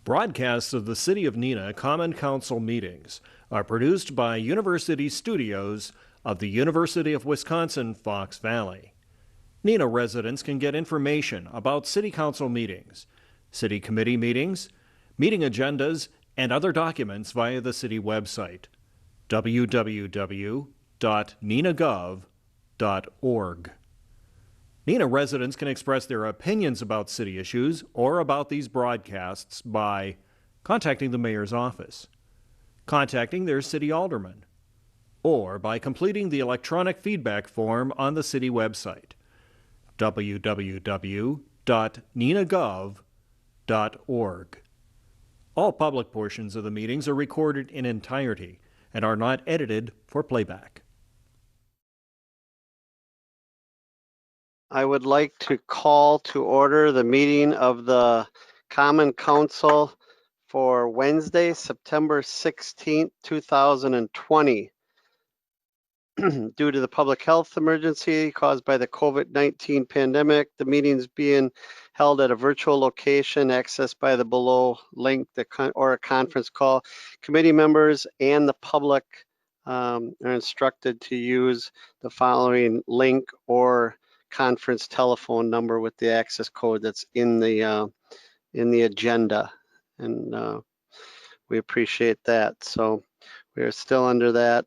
Broadcasts of the City of Neenah Common Council meetings are produced by University Studios of the University of Wisconsin-Fox Valley. Neenah residents can get information about City Council meetings, City Committee meetings, meeting agendas, and other documents via the City website, www.neenahgov.org. Neenah residents can express their opinions about city issues or about these broadcasts by contacting the mayor's office, contacting their city alderman, or by completing the electronic feedback form on the city website, www.neenahgov.org. All public portions of the meetings are recorded in entirety and are not edited for playback. I would like to call to order the meeting of the Common Council for Wednesday, September 16th, 2020. Due to the public health emergency caused by the COVID-19 pandemic, the meeting's being held at a virtual location accessed by the below link or a conference call. Committee members and the public are instructed to use the following link or conference telephone number with the access code that's in the agenda, and we appreciate that. So we are still under that.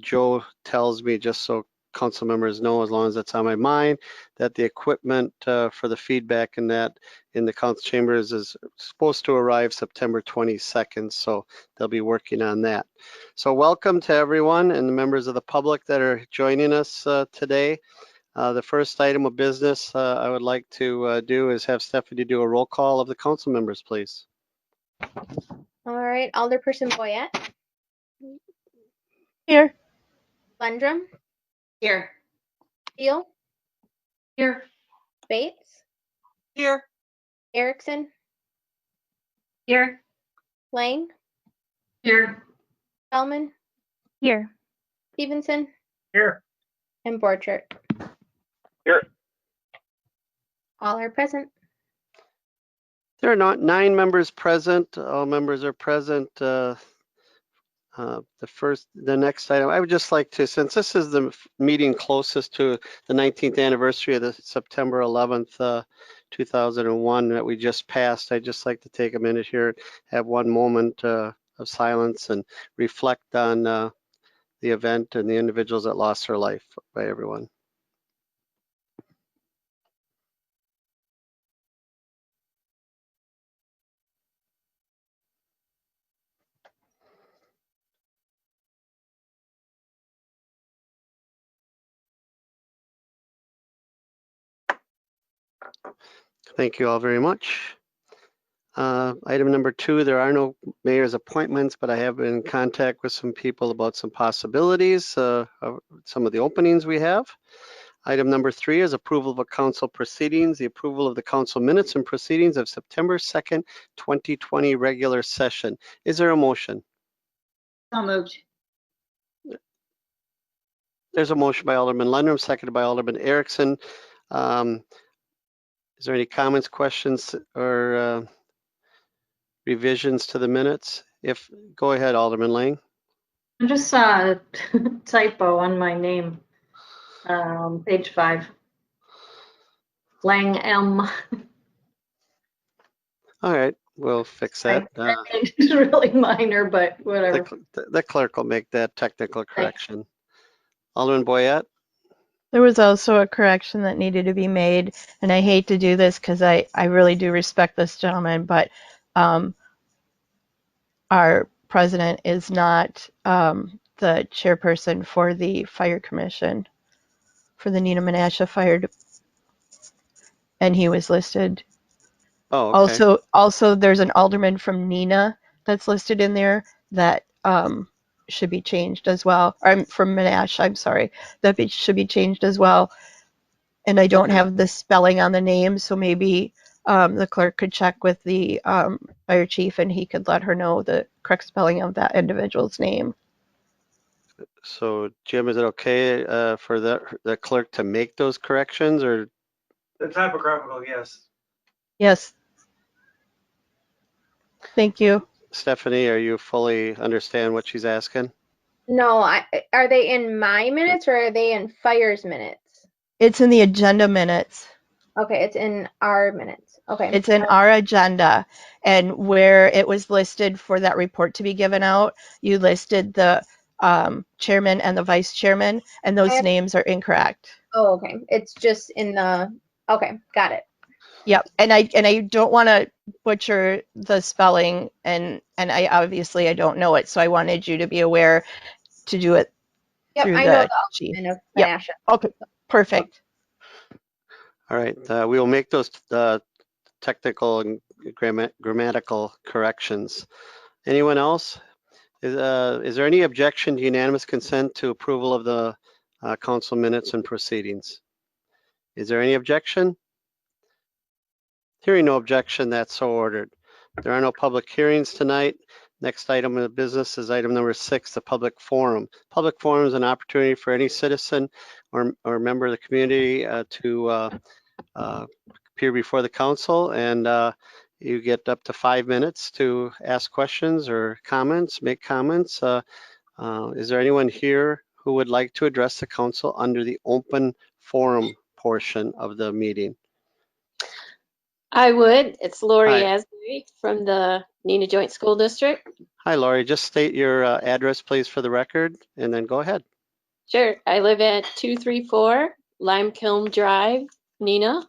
Joe tells me, just so council members know, as long as it's on my mind, that the equipment for the feedback and that in the council chambers is supposed to arrive September 22nd, so they'll be working on that. So welcome to everyone and the members of the public that are joining us today. The first item of business I would like to do is have Stephanie do a roll call of the council members, please. All right, Alderperson Boyette. Here. Lundrum. Here. Steele. Here. Bates. Here. Erickson. Here. Lang. Here. Spellman. Here. Stevenson. Here. And Borchert. Here. All are present. There are not 9 members present. All members are present. The next item, I would just like to, since this is the meeting closest to the 19th anniversary of the September 11th, 2001 that we just passed, I'd just like to take a minute here, have one moment of silence and reflect on the event and the individuals that lost their life by everyone. Thank you all very much. Item number 2, there are no mayor's appointments, but I have been in contact with some people about some possibilities of some of the openings we have. Item number 3 is approval of a council proceedings, the approval of the council minutes and proceedings of September 2nd, 2020 regular session. Is there a motion? So moved. There's a motion by Alderman Lundrum, seconded by Alderman Erickson. Is there any comments, questions, or revisions to the minutes? If, go ahead, Alderman Lang. I just saw a typo on my name. Page 5. Lang M. All right, we'll fix that. It's really minor, but whatever. The clerk will make that technical correction. Alderman Boyette? There was also a correction that needed to be made, and I hate to do this because I really do respect this gentleman, but our president is not the chairperson for the fire commission for the Neenah Menasha Fire, and he was listed. Oh, okay. Also, there's an alderman from Neenah that's listed in there that should be changed as well. I'm from Menasha, I'm sorry. That should be changed as well. And I don't have the spelling on the name, so maybe the clerk could check with the fire chief and he could let her know the correct spelling of that individual's name. So, Jim, is it okay for the clerk to make those corrections, or? The typographical, yes. Yes. Thank you. Stephanie, are you fully understand what she's asking? No, are they in my minutes or are they in Fire's minutes? It's in the agenda minutes. Okay, it's in our minutes. Okay. It's in our agenda, and where it was listed for that report to be given out, you listed the chairman and the vice chairman, and those names are incorrect. Oh, okay. It's just in the, okay, got it. Yep, and I don't want to butcher the spelling, and I obviously I don't know it, so I wanted you to be aware to do it Yep, through I know the the chief. outline of Yep. Menasha. Okay. Perfect. All right, we will make those technical and grammatical corrections. Anyone else? Is there any objection to unanimous consent to approval of the council minutes and proceedings? Is there any objection? Hearing no objection, that's so ordered. There are no public hearings tonight. Next item of business is item number 6, the public forum. Public forum is an opportunity for any citizen or member of the community to appear before the council, and you get up to 5 minutes to ask questions or comments, make comments. Is there anyone here who would like to address the council under the open forum portion of the meeting? I would. It's Lori Hi. Asbury from the Neenah Joint School District. Hi, Lori. Just state your address, please, for the record, and then go ahead. Sure. I live at 234 Lime Kiln Drive, Neenah.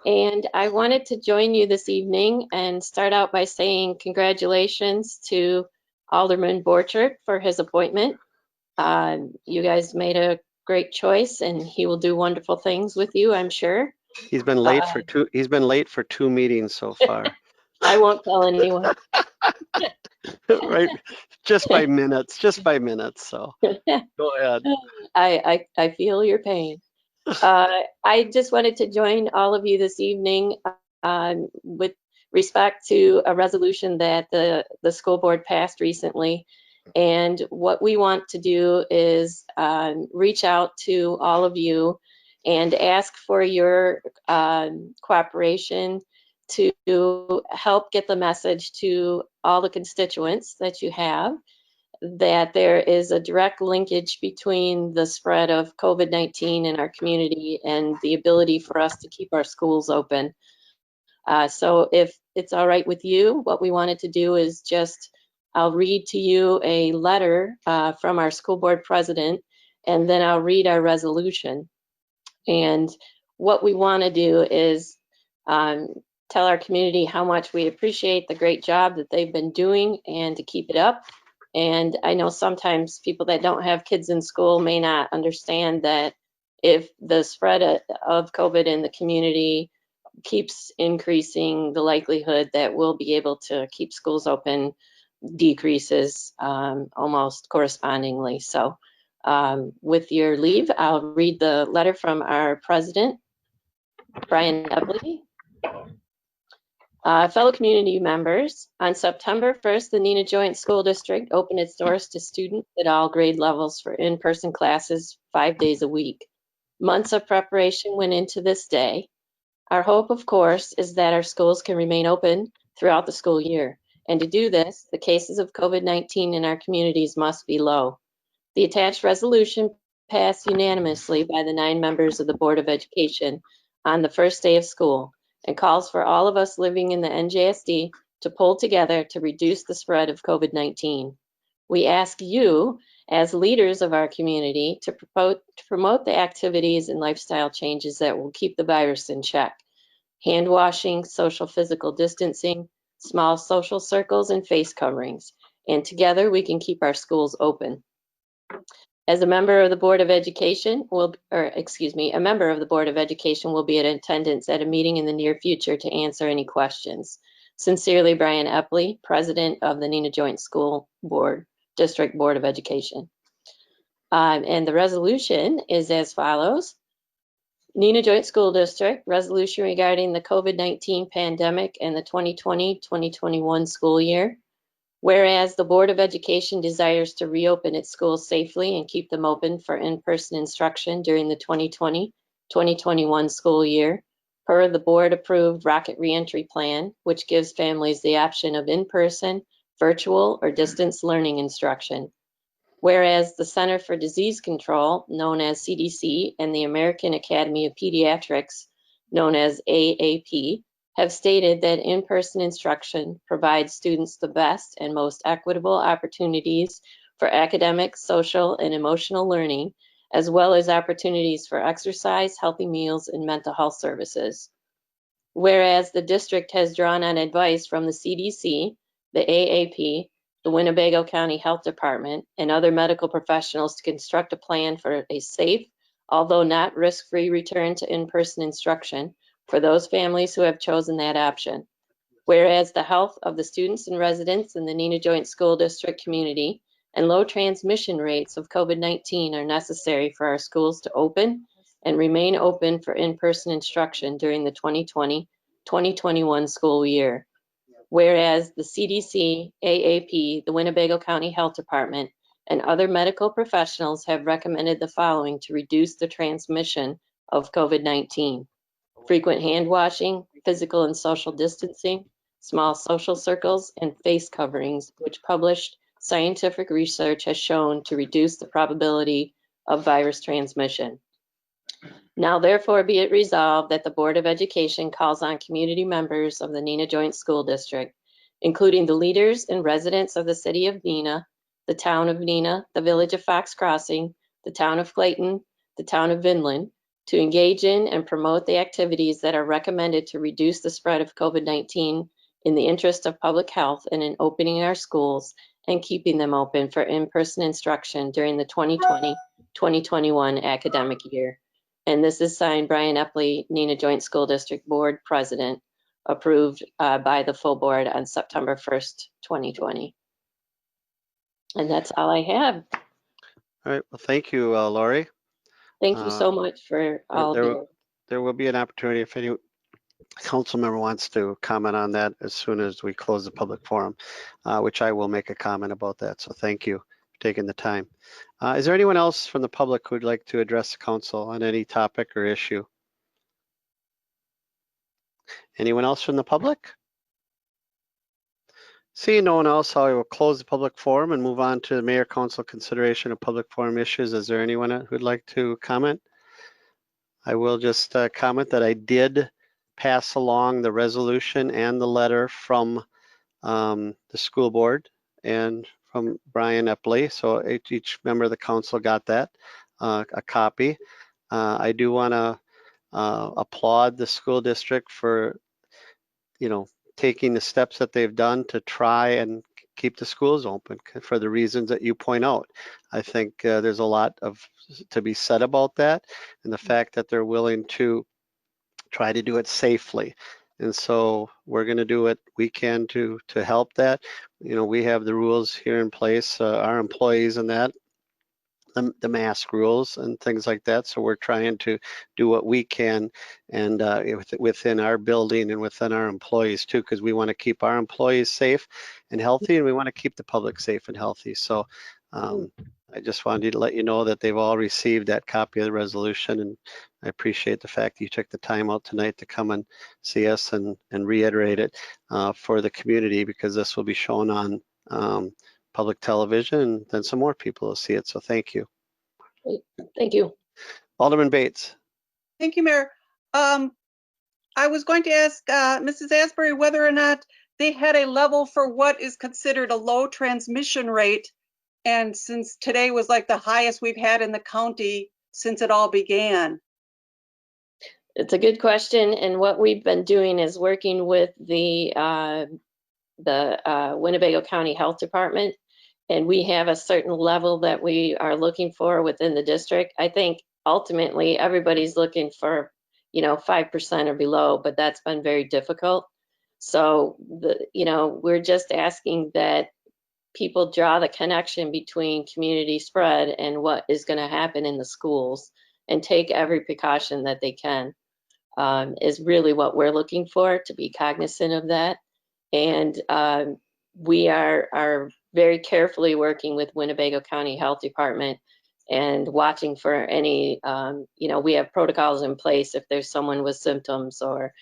And I wanted to join you this evening and start out by saying congratulations to Alderman Borchert for his appointment. You guys made a great choice, and he will do wonderful things with you, I'm sure. He's been late for two. He's been late for 2 meetings so far. I won't tell anyone. Right, just by minutes. Just by minutes. So go ahead. I feel your pain. I just wanted to join all of you this evening with respect to a resolution that the school board passed recently. And what we want to do is reach out to all of you and ask for your cooperation to help get the message to all the constituents that you have that there is a direct linkage between the spread of COVID-19 in our community and the ability for us to keep our schools open. So if it's all right with you, what we wanted to do is just, I'll read to you a letter from our school board president, and then I'll read our resolution. And what we want to do is tell our community how much we appreciate the great job that they've been doing and to keep it up. And I know sometimes people that don't have kids in school may not understand that if the spread of COVID in the community keeps increasing, the likelihood that we'll be able to keep schools open decreases almost correspondingly. So with your leave, I'll read the letter from our president, Brian Epley. Fellow community members, on September 1st, the Neenah Joint School District opened its doors to students at all grade levels for in-person classes 5 days a week. Months of preparation went into this day. Our hope, of course, is that our schools can remain open throughout the school year. And to do this, the cases of COVID-19 in our communities must be low. The attached resolution passed unanimously by the 9 members of the Board of Education on the first day of school and calls for all of us living in the NJSD to pull together to reduce the spread of COVID-19. We ask you, as leaders of our community, to promote the activities and lifestyle changes that will keep the virus in check. Hand washing, social physical distancing, small social circles, and face coverings. And together we can keep our schools open. As a member of the Board of Education a member of the Board of Education will be in attendance at a meeting in the near future to answer any questions. Sincerely, Brian Epley, President of the Neenah Joint School Board, District Board of Education. And the resolution is as follows. Neenah Joint School District, resolution regarding the COVID-19 pandemic and the 2020-2021 school year. Whereas the Board of Education desires to reopen its schools safely and keep them open for in-person instruction during the 2020-2021 school year. per the board-approved Rocket Reentry Plan, which gives families the option of in-person, virtual, or distance learning instruction. Whereas the Center for Disease Control, known as CDC, and the American Academy of Pediatrics, known as AAP, have stated that in-person instruction provides students the best and most equitable opportunities for academic, social, and emotional learning, as well as opportunities for exercise, healthy meals, and mental health services. Whereas the district has drawn on advice from the CDC, the AAP, the Winnebago County Health Department, and other medical professionals to construct a plan for a safe, although not risk-free return to in-person instruction for those families who have chosen that option. Whereas the health of the students and residents in the Neenah Joint School District community and low transmission rates of COVID-19 are necessary for our schools to open and remain open for in-person instruction during the 2020-2021 school year. Whereas the CDC, AAP, the Winnebago County Health Department, and other medical professionals have recommended the following to reduce the transmission of COVID-19: frequent hand washing, physical and social distancing, small social circles, and face coverings, which published scientific research has shown to reduce the probability of virus transmission. Now therefore be it resolved that the Board of Education calls on community members of the Neenah Joint School District, including the leaders and residents of the city of Neenah, the town of Neenah, the village of Fox Crossing, the town of Clayton, the town of Vinland, to engage in and promote the activities that are recommended to reduce the spread of COVID-19 in the interest of public health and in opening our schools and keeping them open for in-person instruction during the 2020-2021 academic year. And this is signed Brian Epley, Neenah Joint School District Board President, approved by the full board on September 1st, 2020. And that's all I have. All right, well, thank you, Lori. Thank you so much for all of you. There will be an opportunity if any council member wants to comment on that as soon as we close the public forum, which I will make a comment about that. So thank you for taking the time. Is there anyone else from the public who'd like to address the council on any topic or issue? Anyone else from the public? Seeing no one else, I will close the public forum and move on to the mayor council consideration of public forum issues. Is there anyone who'd like to comment? I will just comment that I did pass along the resolution and the letter from the school board and from Brian Epley. So each member of the council got that, a copy. I do want to applaud the school district for, taking the steps that they've done to try and keep the schools open for the reasons that you point out. I think there's a lot to be said about that, and the fact that they're willing to try to do it safely. And so we're going to do what we can to help that. We have the rules here in place, our employees and that, the mask rules and things like that. So we're trying to do what we can and within our building and within our employees too, because we want to keep our employees safe and healthy, and we want to keep the public safe and healthy. So I just wanted to let you know that they've all received that copy of the resolution, and I appreciate the fact that you took the time out tonight to come and see us and reiterate it for the community, because this will be shown on public television, and then some more people will see it. So thank you. Thank you. Alderman Bates. Thank you, Mayor. I was going to ask Mrs. Asbury whether or not they had a level for what is considered a low transmission rate. And since today was like the highest we've had in the county since it all began. It's a good question. And what we've been doing is working with the Winnebago County Health Department, and we have a certain level that we are looking for within the district. I think ultimately everybody's looking for 5% or below, but that's been very difficult. So we're just asking that people draw the connection between community spread and what is going to happen in the schools, and take every precaution that they can, is really what we're looking for, to be cognizant of that. And we are very carefully working with Winnebago County Health Department and watching for any, we have protocols in place if there's someone with symptoms, or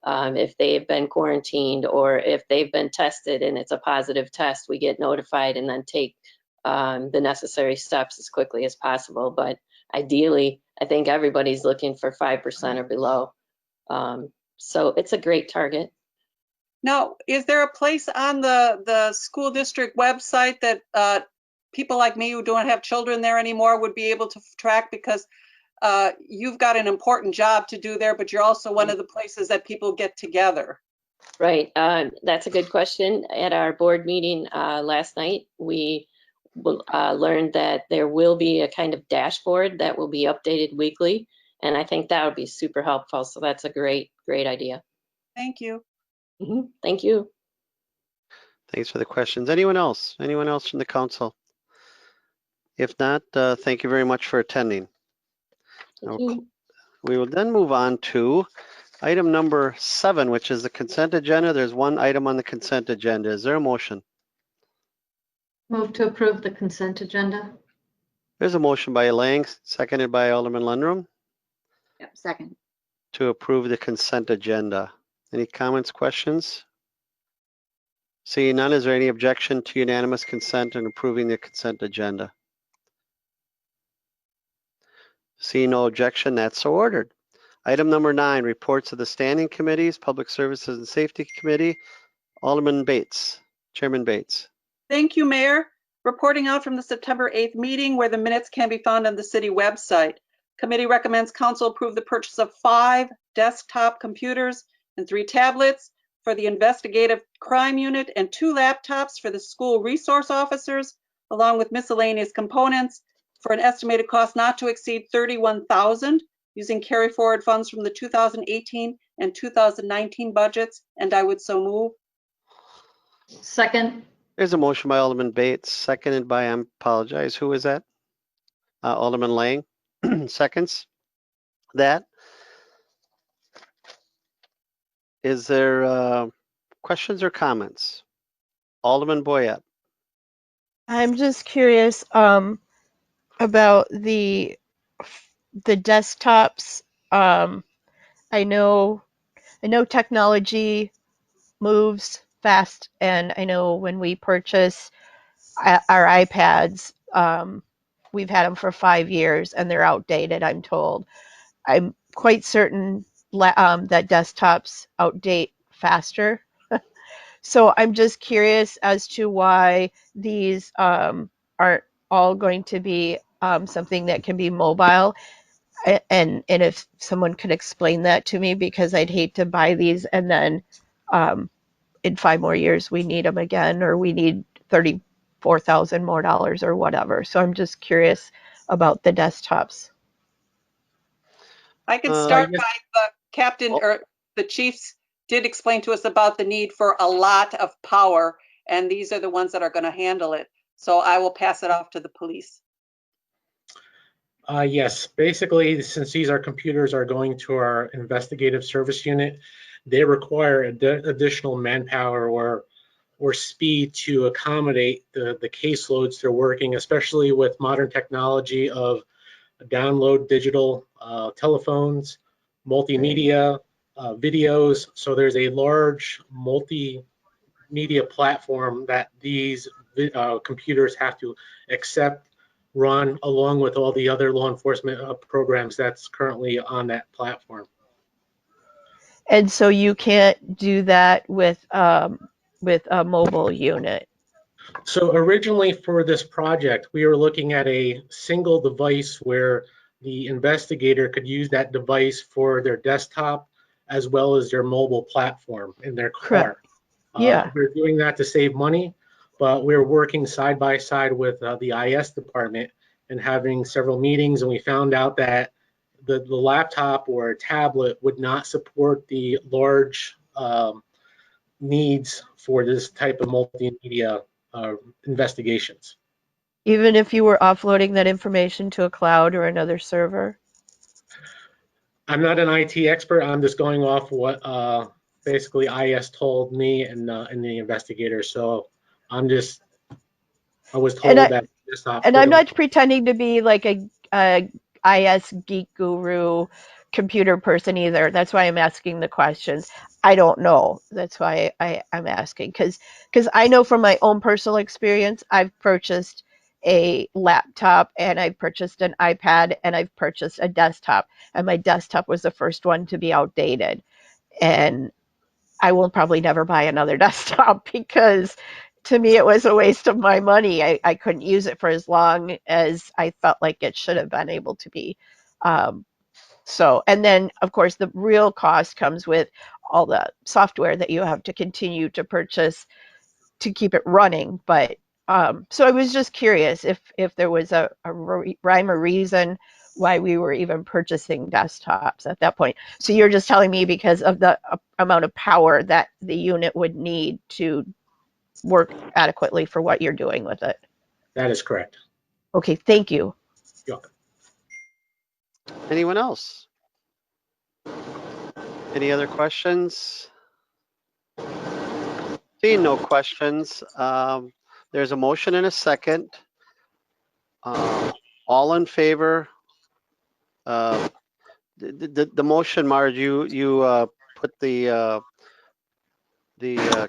if they've been quarantined, or if they've been tested and it's a positive test, we get notified and then take the necessary steps as quickly as possible. But ideally, I think everybody's looking for 5% or below. So it's a great target. Now, is there a place on the school district website that people like me who don't have children there anymore would be able to track? Because you've got an important job to do there, but you're also one of the places that people get together. Right. That's a good question. At our board meeting last night, we learned that there will be a kind of dashboard that will be updated weekly. And I think that would be super helpful. So that's a great idea. Thank you. Thank you. Thanks for the questions. Anyone else? Anyone else from the council? If not, thank you very much for attending. Thank you. We will then move on to item number 7, which is the consent agenda. There's one item on the consent agenda. Is there a motion? Move to approve the consent agenda. There's a motion by Lang, seconded by Alderman Lundrum, Yep, second. to approve the consent agenda. Any comments, questions? Seeing none, is there any objection to unanimous consent and approving the consent agenda? Seeing no objection, that's so ordered. Item number 9, reports of the standing committees, Public Services and Safety Committee. Alderman Bates, Chairman Bates. Thank you, Mayor. Reporting out from the September 8th meeting where the minutes can be found on the city website. Committee recommends council approve the purchase of 5 desktop computers and 3 tablets for the investigative crime unit and 2 laptops for the school resource officers, along with miscellaneous components for an estimated cost not to exceed $31,000 using carry forward funds from the 2018 and 2019 budgets, and I would so move. Second. There's a motion by Alderman Bates, seconded by, I apologize, who is that? Alderman Lang, seconds that. Is there questions or comments? Alderman Boyette. I'm just curious about the desktops. I know technology moves fast, and I know when we purchase our iPads, we've had them for 5 years and they're outdated, I'm told. I'm quite certain that desktops outdate faster. So I'm just curious as to why these aren't all going to be something that can be mobile. And if someone could explain that to me, because I'd hate to buy these and then in 5 more years we need them again, or we need $34,000 more dollars or whatever. So I'm just curious about the desktops. I can start yes. by the captain or the chiefs did explain to us about the need for a lot of power, and these are the ones that are going to handle it. So I will pass it off to the police. Yes, basically, since these are computers are going to our investigative service unit, they require additional manpower or speed to accommodate the caseloads they're working, especially with modern technology of download digital telephones, multimedia, videos. So there's a large multimedia platform that these computers have to accept, run, along with all the other law enforcement programs that's currently on that platform. And so you can't do that with a mobile unit. So originally for this project, we were looking at a single device where the investigator could use that device for their desktop as well as their mobile platform in their car. Correct. Yeah. We're doing that to save money, but we're working side by side with the IS department and having several meetings, and we found out that the laptop or a tablet would not support the large needs for this type of multimedia investigations. Even if you were offloading that information to a cloud or another server? I'm not an IT expert. I'm just going off what basically IS told me and the investigator. So I was told that And I'm not pretending to be like a IS geek guru computer person either. That's why I'm asking the questions. I don't know. That's why I'm asking because I know from my own personal experience, I've purchased a laptop and I've purchased an iPad and I've purchased a desktop, and my desktop was the first one to be outdated. And I will probably never buy another desktop because to me it was a waste of my money. I couldn't use it for as long as I felt like it should have been able to be. Um, and then of course the real cost comes with all the software that you have to continue to purchase to keep it running. But so I was just curious if there was a rhyme or reason why we were even purchasing desktops at that point. So you're just telling me because of the amount of power that the unit would need to work adequately for what you're doing with it. That is correct. Okay, thank you. You're welcome. Anyone else? Any other questions? Seeing no questions, there's a motion and a second. All in favor? The motion, Marge, you put the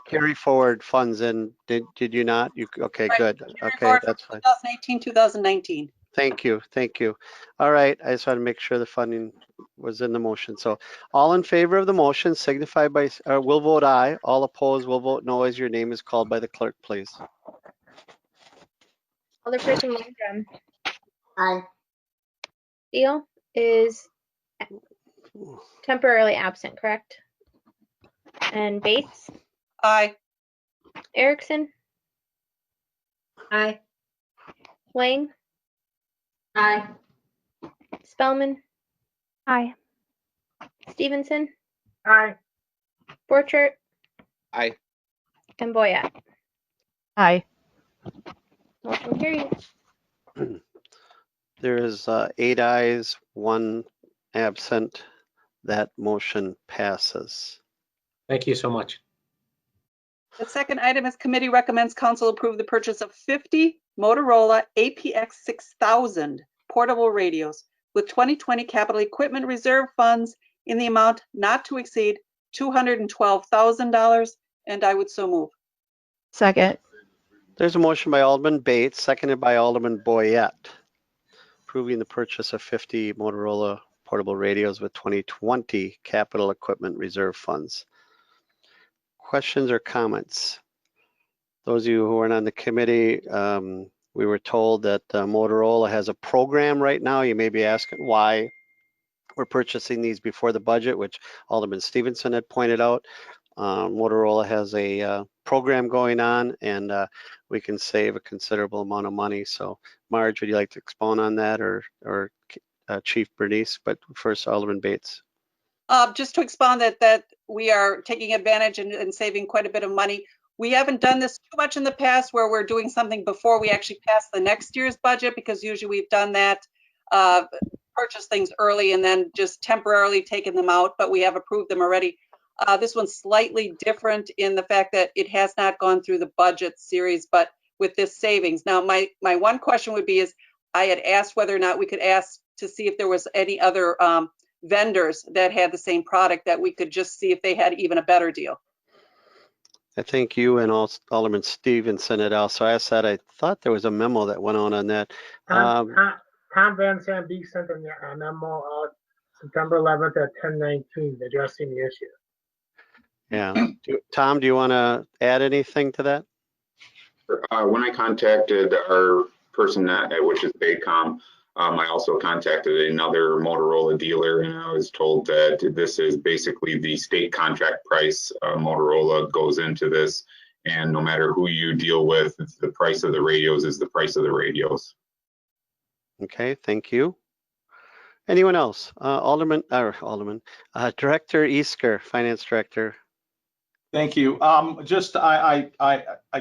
carry forward funds in, did you not? Okay, Right. good. Carry Okay, forward that's from fine. 2018, 2019. Thank you. All right, I just want to make sure the funding was in the motion. So all in favor of the motion signify by, will vote aye. All opposed will vote no as your name is called by the clerk, please. Alderperson Lindrum. Aye. Steele is temporarily absent, correct? And Bates, Aye. Erickson, Aye. Lang, Aye. Spellman, Aye. Stevenson, Aye. Borchert, Aye. and Boyette. Aye. Motion carried. There is 8 ayes, 1 absent. That motion passes. Thank you so much. The second item is committee recommends council approve the purchase of 50 Motorola APX 6000 portable radios with 2020 capital equipment reserve funds in the amount not to exceed $212,000, and I would so move. Second. There's a motion by Alderman Bates, seconded by Alderman Boyette, approving the purchase of 50 Motorola portable radios with 2020 capital equipment reserve funds. Questions or comments? Those of you who aren't on the committee, we were told that Motorola has a program right now. You may be asking why we're purchasing these before the budget, which Alderman Stevenson had pointed out. Motorola has a program going on, and we can save a considerable amount of money. So Marge, would you like to expound on that, or Chief Bernice? But first, Alderman Bates. Just to expound that we are taking advantage and saving quite a bit of money. We haven't done this too much in the past where we're doing something before we actually pass the next year's budget, because usually we've done that, purchase things early and then just temporarily taken them out, but we have approved them already. This one's slightly different in the fact that it has not gone through the budget series, but with this savings. Now, my one question would be is, I had asked whether or not we could ask to see if there was any other vendors that had the same product that we could just see if they had even a better deal. I think you and Alderman Stevenson had also asked that. I thought there was a memo that went on that. Tom Van Zandt sent a memo out September 11th at 10:19 addressing the issue. Yeah. Tom, do you want to add anything to that? When I contacted our person, which is Baycom, I also contacted another Motorola dealer, and I was told that this is basically the state contract price. Motorola goes into this, and no matter who you deal with, the price of the radios is the price of the radios. Okay, thank you. Anyone else? Director Easker, Finance Director. Thank you. I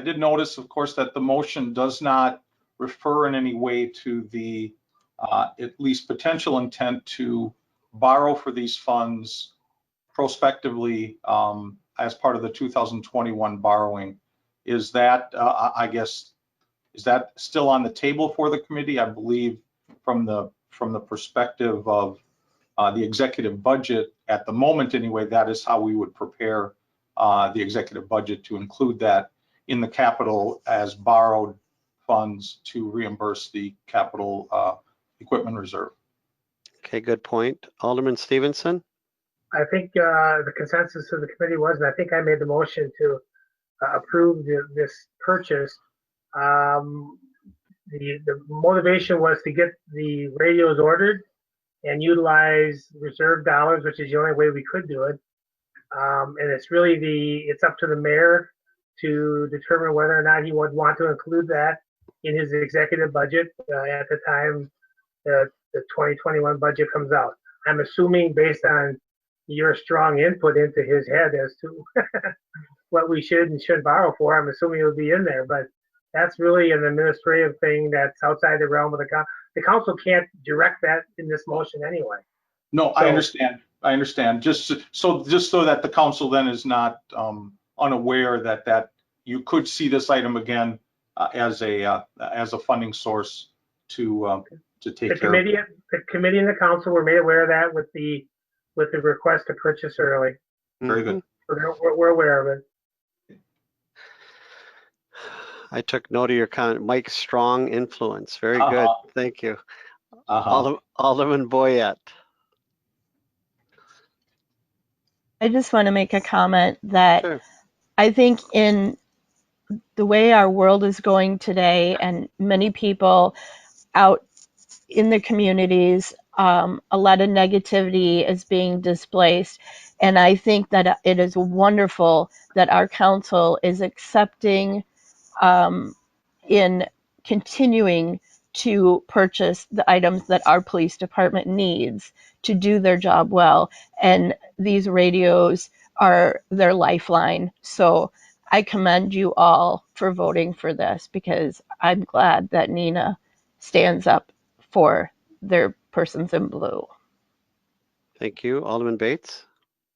did notice, of course, that the motion does not refer in any way to the at least potential intent to borrow for these funds prospectively as part of the 2021 borrowing. Is that, I guess, Is that still on the table for the committee? I believe from the perspective of the executive budget at the moment anyway, that is how we would prepare the executive budget to include that in the capital as borrowed funds to reimburse the capital equipment reserve. Okay, good point. Alderman Stevenson? I think the consensus of the committee was, and I think I made the motion to approve this purchase. The motivation was to get the radios ordered and utilize reserve dollars, which is the only way we could do it. And it's up to the mayor to determine whether or not he would want to include that in his executive budget at the time the 2021 budget comes out. I'm assuming based on your strong input into his head as to what we should and shouldn't borrow for, I'm assuming it would be in there, but that's really an administrative thing that's outside the realm of the council. The council can't direct that in this motion anyway. No, I understand. I understand. Just so that the council then is not unaware that you could see this item again as a funding source to take care of. The committee and the council were made aware of that with the request to purchase early. Very good. So we're aware of it. I took note of your comment. Mike's strong influence. Very good. Thank you. Alderman Boyette. I just want to make a comment that Sure. I think in the way our world is going today, and many people out in the communities, a lot of negativity is being displaced. And I think that it is wonderful that our council is accepting in continuing to purchase the items that our police department needs to do their job well. And these radios are their lifeline. So I commend you all for voting for this, because I'm glad that Neenah stands up for their persons in blue. Thank you. Alderman Bates?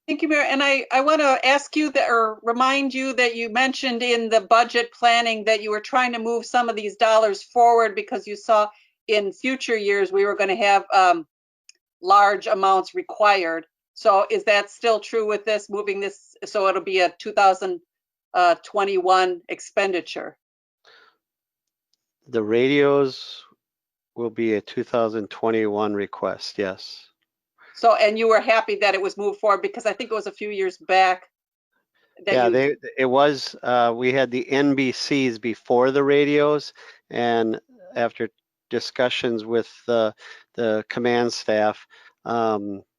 Thank you, Mayor. And I want to ask you that, or remind you that you mentioned in the budget planning that you were trying to move some of these dollars forward because you saw in future years we were going to have large amounts required. So is that still true with this, moving this, so it'll be a 2021 expenditure? The radios will be a 2021 request, yes. So, and you were happy that it was moved forward, because I think it was a few years back that Yeah, you, it was, we had the NBCs before the radios, and after discussions with the command staff,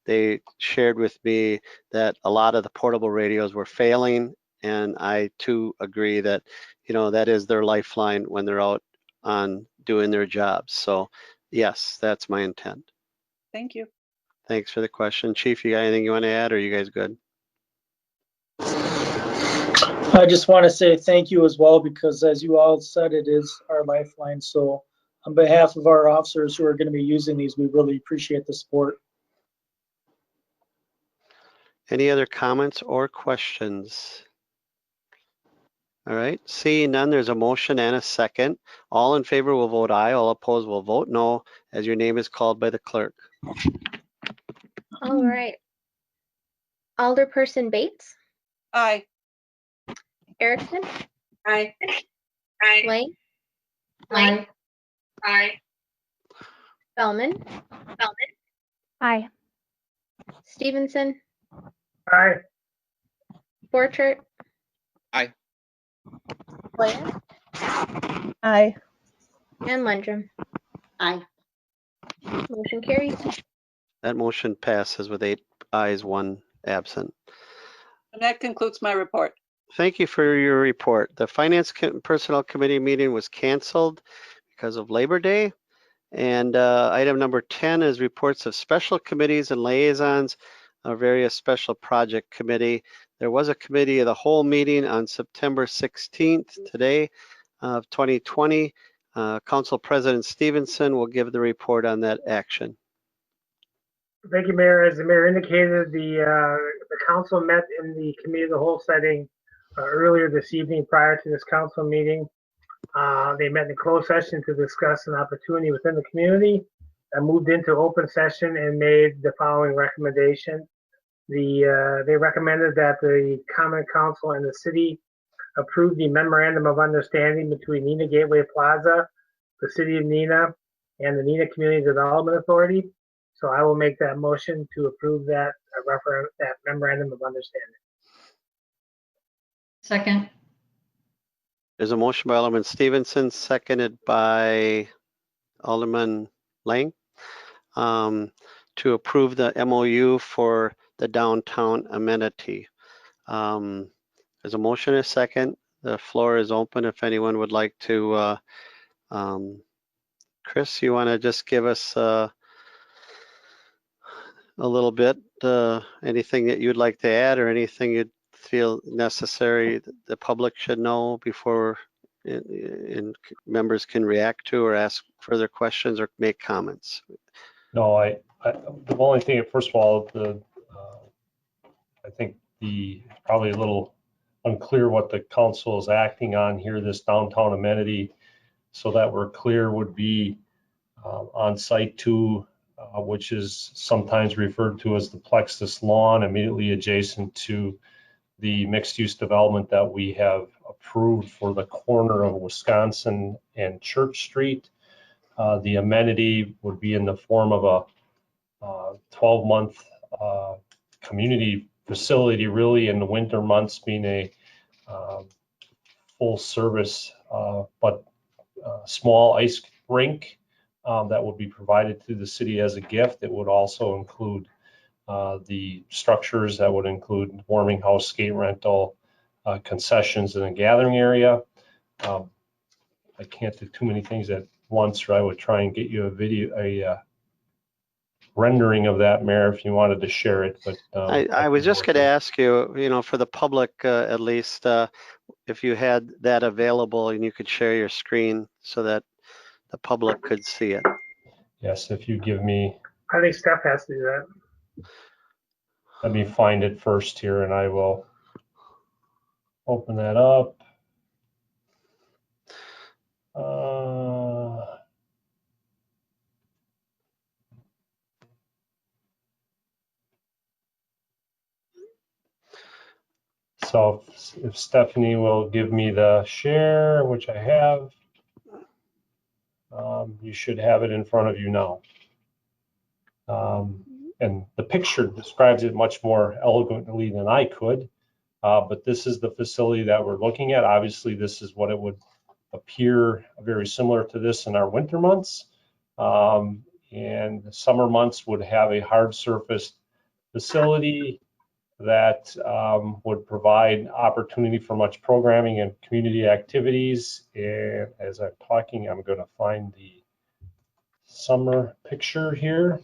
they shared with me that a lot of the portable radios were failing, and I too agree that, you know, that is their lifeline when they're out on doing their jobs. So yes, that's my intent. thank you. Thanks for the question. Chief, you got anything you want to add, or are you guys good? I just want to say thank you as well, because as you all said, it is our lifeline. So on behalf of our officers who are going to be using these, we really appreciate the support. Any other comments or questions? All right, seeing none, there's a motion and a second. All in favor will vote aye, all opposed will vote no, as your name is called by the clerk. All right. Alderperson Bates, Aye. Erickson, Aye. Lang, Aye. Bellman, Aye. Stevenson, Aye. Borchert. Aye. Boyette, Aye. and Lundrum. Aye. Motion carries. That motion passes with 8 ayes, 1 absent. And that concludes my report. Thank you for your report. The Finance Personnel Committee meeting was canceled because of Labor Day. And item number 10 is reports of special committees and liaisons of various special project committee. There was a committee of the whole meeting on September 16th, today of 2020. Council President Stevenson will give the report on that action. Thank you, Mayor. As the mayor indicated, the council met in the committee of the whole setting earlier this evening prior to this council meeting. They met in closed session to discuss an opportunity within the community. I moved into open session and made the following recommendation. They recommended that the Common Council and the city approve the memorandum of understanding between Neenah Gateway Plaza, the city of Neenah, and the Neenah Community Development Authority. So I will make that motion to approve that that memorandum of understanding. Second. There's a motion by Alderman Stevenson, seconded by Alderman Lang, to approve the MOU for the downtown amenity. There's a motion and a second. The floor is open if anyone would like to. Chris, you want to just give us a little bit, anything that you'd like to add or anything you'd feel necessary that the public should know before members can react to or ask further questions or make comments? No, the only thing, first of all, I think probably a little unclear what the council is acting on here, this downtown amenity, so that we're clear, would be on site 2, which is sometimes referred to as the Plexus lawn, immediately adjacent to the mixed-use development that we have approved for the corner of Wisconsin and Church Street. The amenity would be in the form of a 12-month community facility, really in the winter months being a full service but small ice rink that would be provided to the city as a gift. It would also include the structures that would include warming house, skate rental, concessions, and a gathering area. I can't do too many things at once, or I would try and get you a rendering of that, Mayor, if you wanted to share it. But I was just going to ask you, for the public at least, if you had that available and you could share your screen so that the public could see it. Yes, if you give me. I think Steph has to do that. Let me find it first here, and I will open that up. So if Stephanie will give me the share, which I have, you should have it in front of you now. And the picture describes it much more eloquently than I could, but this is the facility that we're looking at. Obviously, this is what it would appear very similar to this in our winter months. And the summer months would have a hard surface facility that would provide opportunity for much programming and community activities. And as I'm talking, I'm going to find the summer picture here.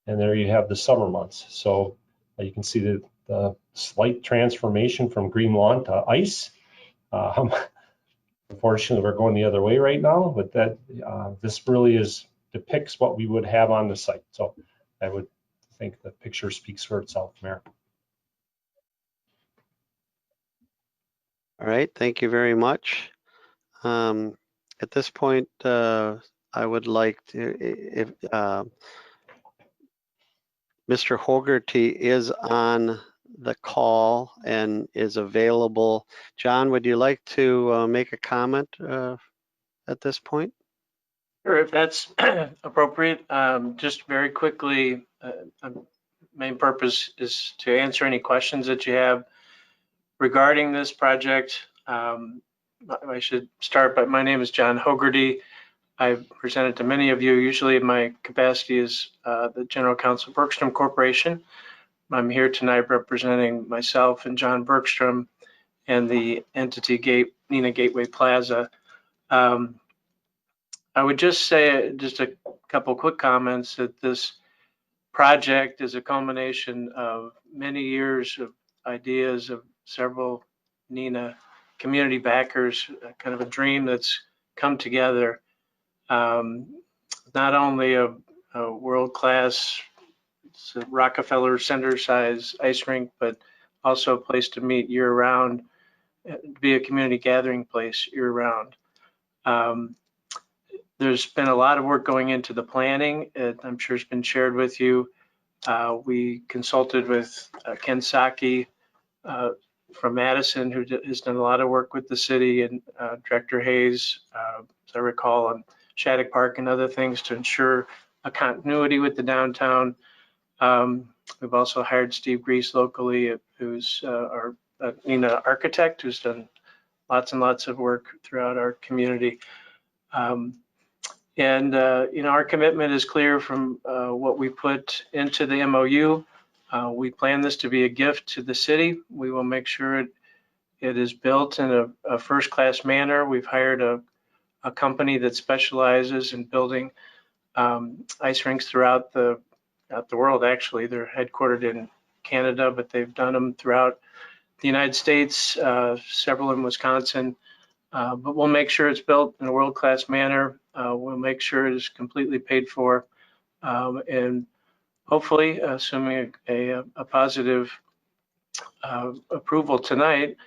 And there you have the summer months. So you can see the slight transformation from green lawn to ice. Unfortunately, we're going the other way right now, but that this really depicts what we would have on the site. So I would think the picture speaks for itself, Mayor. All right, thank you very much. At this point, I would like to, if Mr. Hogarty is on the call and is available. John, would you like to make a comment at this point? Sure, if that's appropriate. Just very quickly, main purpose is to answer any questions that you have regarding this project. I should start, but my name is John Hogarty. I've presented to many of you, usually in my capacity as the General Counsel of Bergstrom Corporation. I'm here tonight representing myself and John Bergstrom and the entity Neenah Gateway Plaza. I would just say just a couple quick comments that this project is a culmination of many years of ideas of several Neenah community backers, kind of a dream that's come together. Not only a world-class Rockefeller Center size ice rink, but also a place to meet year-round be a community gathering place year-round. There's been a lot of work going into the planning. I'm sure it's been shared with you. We consulted with Ken Saki from Madison, who has done a lot of work with the city, and Director Hayes, as I recall, on Shattuck Park and other things to ensure a continuity with the downtown. We've also hired Steve Grease locally, who's our Neenah architect, who's done lots and lots of work throughout our community. Our commitment is clear from what we put into the MOU. We plan this to be a gift to the city. We will make sure it is built in a first-class manner. We've hired a company that specializes in building ice rinks throughout the world. Actually, they're headquartered in Canada, but they've done them throughout the United States, several in Wisconsin. But we'll make sure it's built in a world-class manner. We'll make sure it is completely paid for, and hopefully, assuming a positive approval tonight,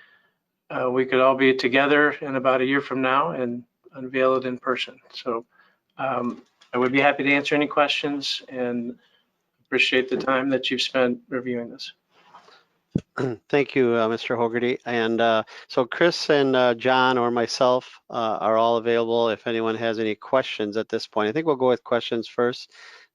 we could all be together in about a year from now and unveil it in person. So I would be happy to answer any questions and appreciate the time that you've spent reviewing this. Thank you, Mr. Hogarty. And so Chris and John or myself are all available if anyone has any questions at this point. I think we'll go with questions first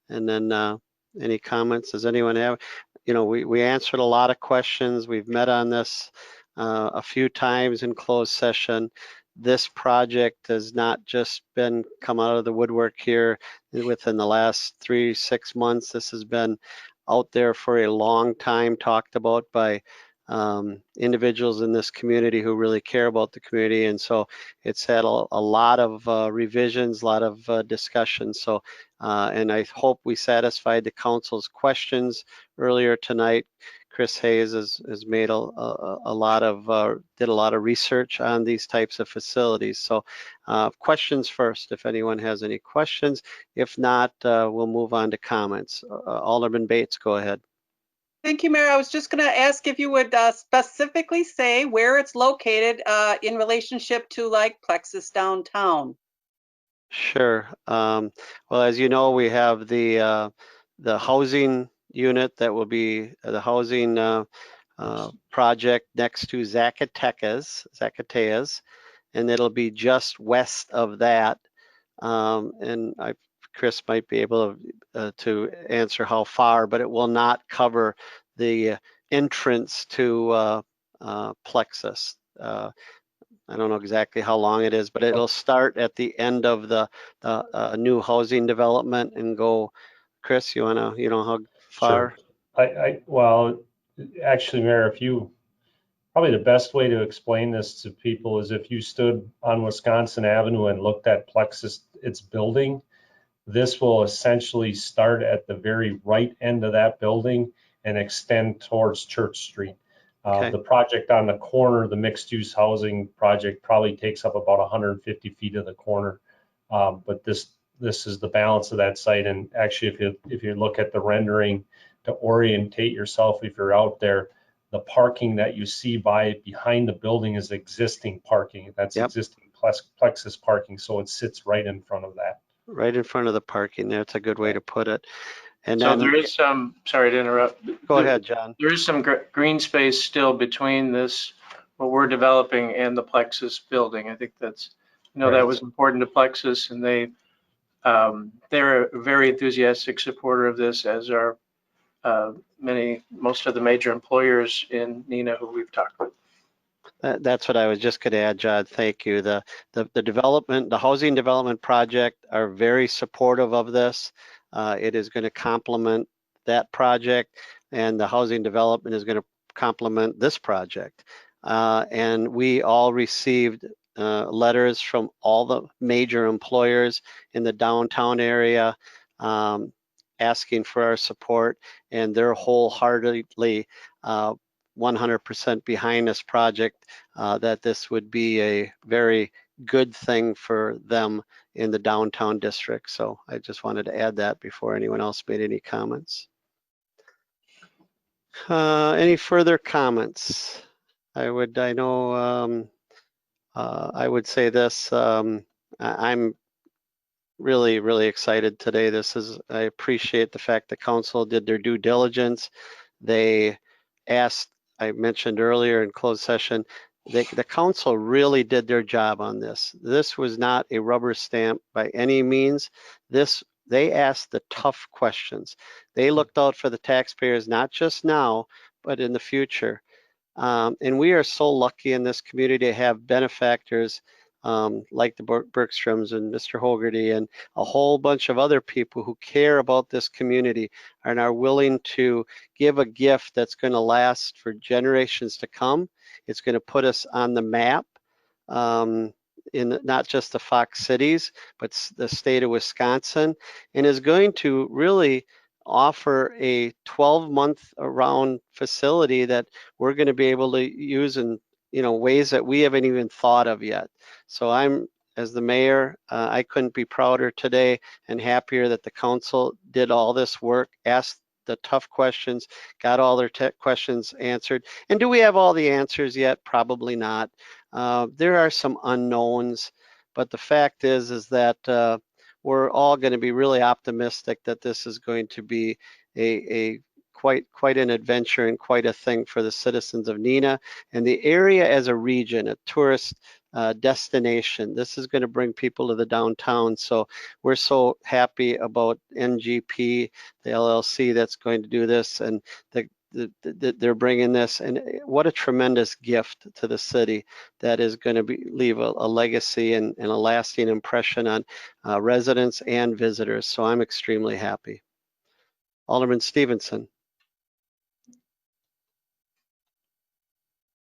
and then any comments. Does anyone have? We answered a lot of questions. We've met on this a few times in closed session. This project has not just come out of the woodwork here within the last 3-6 months. This has been out there for a long time, talked about by individuals in this community who really care about the community. And so it's had a lot of revisions, a lot of discussion. So, and I hope we satisfied the council's questions earlier tonight. Chris Hayes has made did a lot of research on these types of facilities. So questions first, if anyone has any questions. If not, we'll move on to comments. Alderman Bates, go ahead. Thank you, Mayor. I was just going to ask if you would specifically say where it's located in relationship to like Plexus downtown. Sure. Well, as you know, we have the housing unit that will be the housing project next to Zacatecas, and it'll be just west of that. And Chris might be able to answer how far, but it will not cover the entrance to Plexus. I don't know exactly how long it is, but it'll start at the end of the new housing development and go. Chris, you wanna, how far? Sure. Well, actually, Mayor, probably the best way to explain this to people is if you stood on Wisconsin Avenue and looked at Plexus, its building, this will essentially start at the very right end of that building and extend towards Church Street. Okay. The project on the corner, the mixed-use housing project, probably takes up about 150 feet of the corner. But this is the balance of that site. And actually, if you look at the rendering to orientate yourself, if you're out there, the parking that you see behind the building is existing parking. That's existing Plexus parking, so it sits right in front of that. Right in front of the parking. That's a good way to put it. And so then, there is some, sorry to interrupt. Go ahead, John. There is some green space still between what we're developing and the Plexus building. I think that's, right. That was important to Plexus, and they're a very enthusiastic supporter of this, as are most of the major employers in Neenah who we've talked with. That's what I was just going to add, John. Thank you. The development, the housing development project are very supportive of this. It is going to complement that project, and the housing development is going to complement this project. And we all received letters from all the major employers in the downtown area asking for our support, and they're wholeheartedly 100% behind this project, that this would be a very good thing for them in the downtown district. So I just wanted to add that before anyone else made any comments. Any further comments? I know, I would say this, I'm really, really excited today. I appreciate the fact the council did their due diligence. They asked, I mentioned earlier in closed session, the council really did their job on this. This was not a rubber stamp by any means. They asked the tough questions. They looked out for the taxpayers, not just now, but in the future. And we are so lucky in this community to have benefactors like the Bergstroms and Mr. Hogarty and a whole bunch of other people who care about this community and are willing to give a gift that's going to last for generations to come. It's going to put us on the map in not just the Fox cities, but the state of Wisconsin, and is going to really offer a 12-month around facility that we're going to be able to use in ways that we haven't even thought of yet. So as the mayor, I couldn't be prouder today and happier that the council did all this work, asked the tough questions, got all their questions answered. And do we have all the answers yet? Probably not. There are some unknowns, but the fact is that we're all going to be really optimistic that this is going to be a quite an adventure and quite a thing for the citizens of Neenah and the area as a region, a tourist destination. This is going to bring people to the downtown. So we're so happy about NGP, the LLC that's going to do this, and they're bringing this, and what a tremendous gift to the city that is going to leave a legacy and a lasting impression on residents and visitors. So I'm extremely happy. Alderman Stevenson.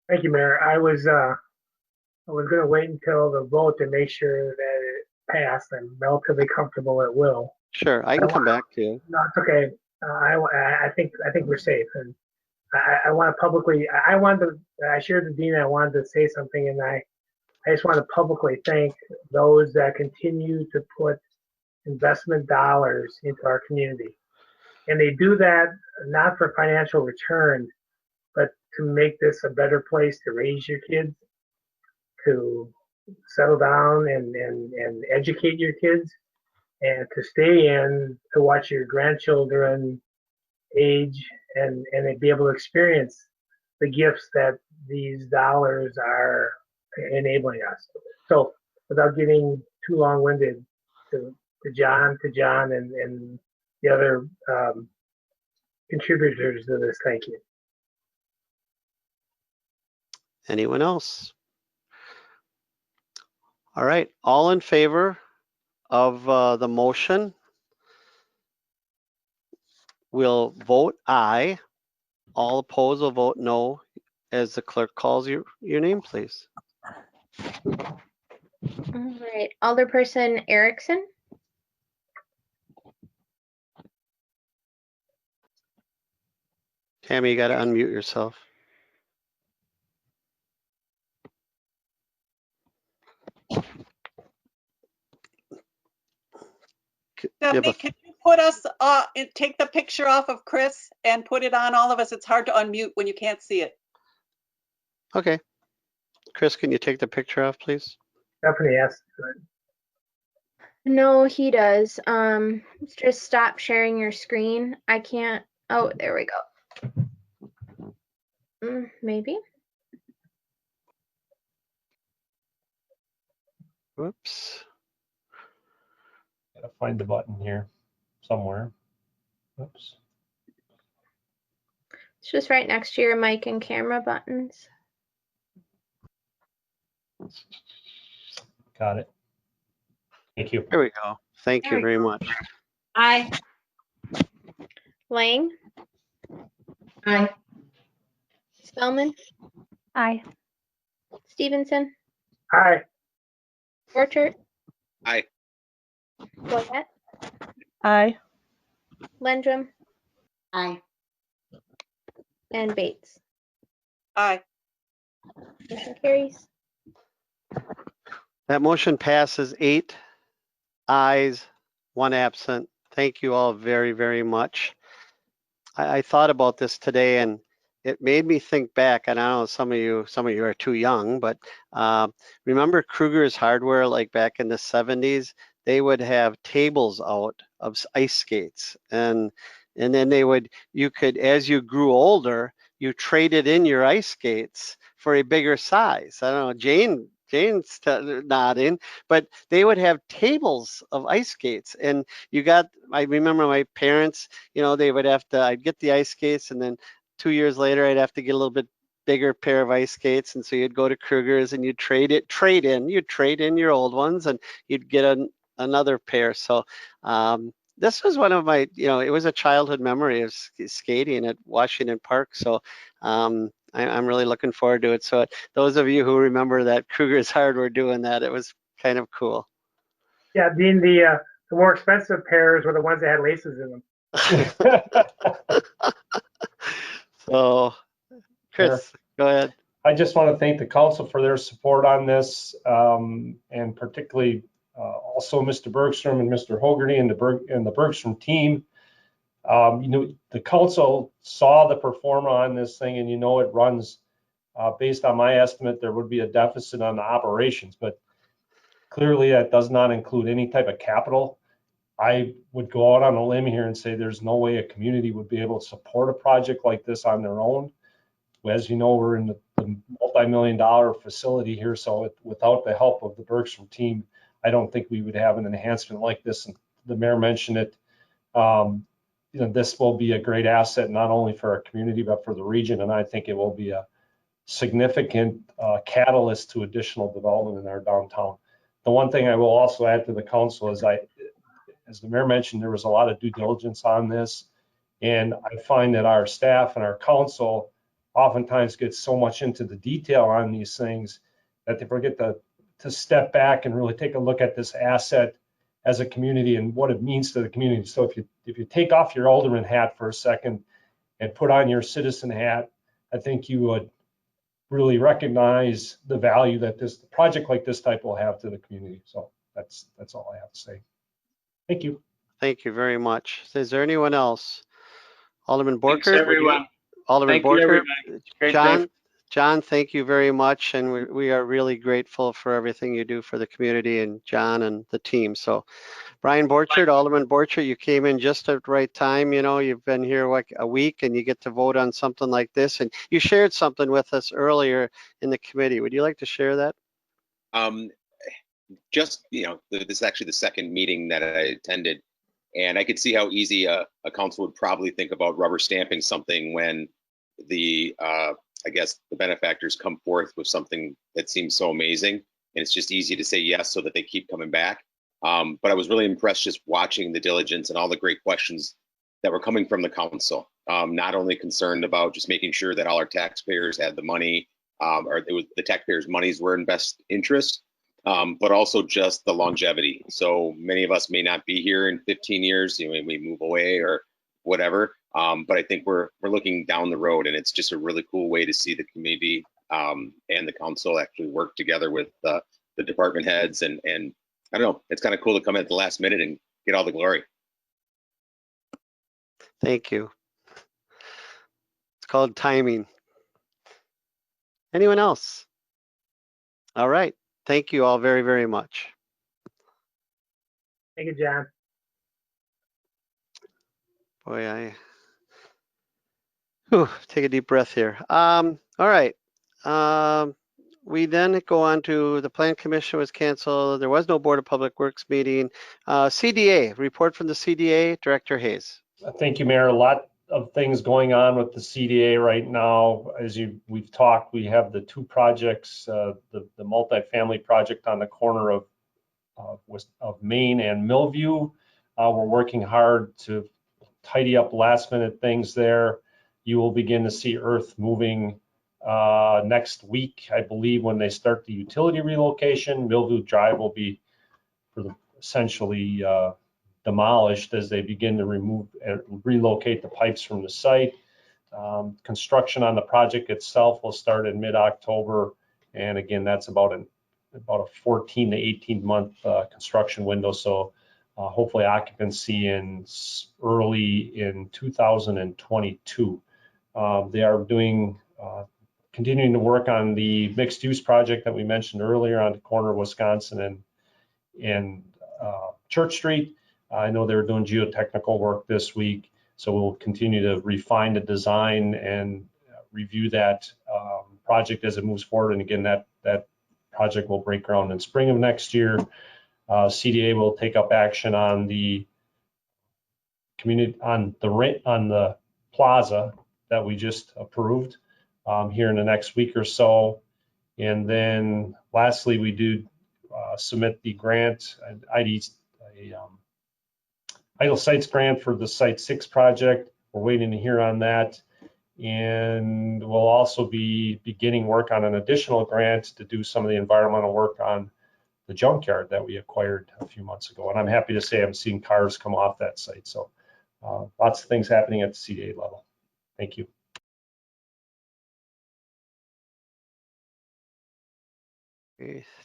Thank you, Mayor. I was going to wait until the vote to make sure that it passed. I'm relatively comfortable it will. Sure, I can come back to you. No, it's okay. I think we're safe, and I want to publicly. I shared with Dean. I wanted to say something, and I just want to publicly thank those that continue to put investment dollars into our community, and they do that not for financial return, but to make this a better place to raise your kids, to settle down and educate your kids, and to stay in to watch your grandchildren age and be able to experience the gifts that these dollars are enabling us. So without getting too long-winded, to John and the other contributors to this, thank you. Anyone else? All right, all in favor of the motion will vote aye. All opposed will vote no. As the clerk calls your name, please. All right, Alderperson Erickson. Tammy, you got to unmute yourself. Stephanie, can you put us, take the picture off of Chris and put it on all of us? It's hard to unmute when you can't see it. Okay. Chris, can you take the picture off, please? Stephanie asked. No, he does. Just stop sharing your screen. I can't. Oh, there we go. Maybe. Whoops. Gotta find the button here somewhere. Oops. It's just right next to your mic and camera buttons. Got it. Thank you. There we go. Thank you very much. Aye. Lang, Aye. Spellman, Aye. Stevenson, Aye. Borchert, Aye. Goyette, Aye. Lendrum, Aye. and Bates. Aye. Motion carries. That motion passes 8 ayes, 1 absent. Thank you all very, very much. I thought about this today, and it made me think back, and I know some of you are too young, but remember Kruger's Hardware, like back in the 70s? They would have tables out of ice skates, and then you could, as you grew older, you traded in your ice skates for a bigger size. I don't know, Jane's nodding, but they would have tables of ice skates, and I remember my parents, they would I'd get the ice skates, and then 2 years later, I'd have to get a little bit bigger pair of ice skates, and so you'd go to Kruger's and you'd trade in your old ones, and you'd get another pair. So this was one of my, it was a childhood memory of skating at Washington Park. So I'm really looking forward to it. So those of you who remember that Kruger's Hardware doing that, it was kind of cool. Yeah, Dean, the more expensive pairs were the ones that had laces in them. So, Chris, go ahead. I just want to thank the council for their support on this, and particularly also Mr. Bergstrom and Mr. Hogarty and the Bergstrom team. The council saw the performer on this thing, and it runs, based on my estimate, there would be a deficit on the operations, but clearly that does not include any type of capital. I would go out on a limb here and say there's no way a community would be able to support a project like this on their own. As you know, we're in the multi-million-dollar facility here, so without the help of the Bergstrom team, I don't think we would have an enhancement like this. And the mayor mentioned it. This will be a great asset not only for our community but for the region, and I think it will be a significant catalyst to additional development in our downtown. The one thing I will also add to the council is, as the mayor mentioned, there was a lot of due diligence on this, and I find that our staff and our council oftentimes get so much into the detail on these things that they forget to step back and really take a look at this asset as a community and what it means to the community. So if you take off your alderman hat for a second and put on your citizen hat, I think you would really recognize the value that this project like this type will have to the community. So that's all I have to say. Thank you. Thank you very much. Is there anyone else? Alderman Borchert? Thanks, everyone. Alderman Thank you, Borchert? everybody. Great day. John, thank you very much, and we are really grateful for everything you do for the community, and John and the team. So, Brian Borchert, Alderman Borchert, you came in just at the right time. You've been here like a week, and you get to vote on something like this, and you shared something with us earlier in the committee. Would you like to share that? This is actually the second meeting that I attended, and I could see how easy a council would probably think about rubber stamping something when I guess the benefactors come forth with something that seems so amazing, and it's just easy to say yes so that they keep coming back. But I was really impressed just watching the diligence and all the great questions that were coming from the council. Not only concerned about just making sure that all our taxpayers had the money, or the taxpayers' monies were in best interest, but also just the longevity. So many of us may not be here in 15 years, we move away or whatever. But I think we're looking down the road, and it's just a really cool way to see the community and the council actually work together with the department heads, and I don't know, it's kind of cool to come at the last minute and get all the glory. Thank you. It's called timing. Anyone else? All right. Thank you all very, very much. Thank you, John. Boy, take a deep breath here. All right. We then go on to the Plan Commission was canceled. There was no Board of Public Works meeting. CDA, report from the CDA, Director Hayes. Thank you, Mayor. A lot of things going on with the CDA right now. As we've talked, we have the two projects, the multifamily project on the corner of Main and Millview. We're working hard to tidy up last minute things there. You will begin to see earth moving next week, I believe, when they start the utility relocation. Millview Drive will be essentially demolished as they begin to remove and relocate the pipes from the site. Construction on the project itself will start in mid-October, and again, that's about a 14 to 18 month construction window. So hopefully occupancy in early in 2022. They are doing, continuing to work on the mixed use project that we mentioned earlier on the corner of Wisconsin and Church Street. I know they're doing geotechnical work this week, so we'll continue to refine the design and review that project as it moves forward. And again, that project will break ground in spring of next year. CDA will take up action on the community on the plaza that we just approved here in the next week or so. And then lastly, we do submit the grant, idle sites grant for the Site 6 project. We're waiting to hear on that. And we'll also be beginning work on an additional grant to do some of the environmental work on the junkyard that we acquired a few months ago. And I'm happy to say I'm seeing cars come off that site. So lots of things happening at the CDA level. Thank you.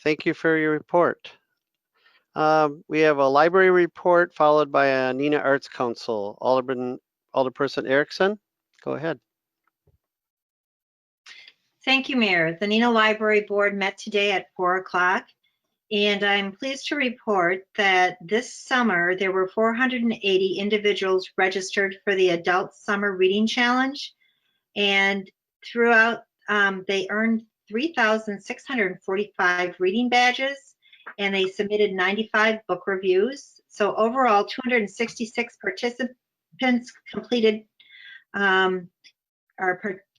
Thank you for your report. We have a library report followed by a Neenah Arts Council. Alderperson Erickson, go ahead. Thank you, Mayor. The Neenah Library Board met today at 4 o'clock, and I'm pleased to report that this summer there were 480 individuals registered for the Adult Summer Reading Challenge, and throughout they earned 3,645 reading badges, and they submitted 95 book reviews. So overall, 266 participants completed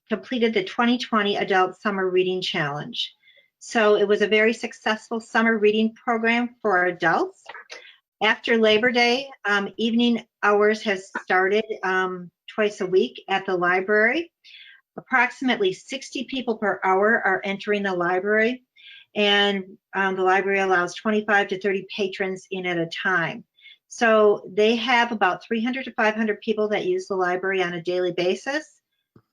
completed the 2020 Adult Summer Reading Challenge. So it was a very successful summer reading program for adults. After Labor Day, evening hours has started twice a week at the library. Approximately 60 people per hour are entering the library, and the library allows 25 to 30 patrons in at a time. So they have about 300 to 500 people that use the library on a daily basis,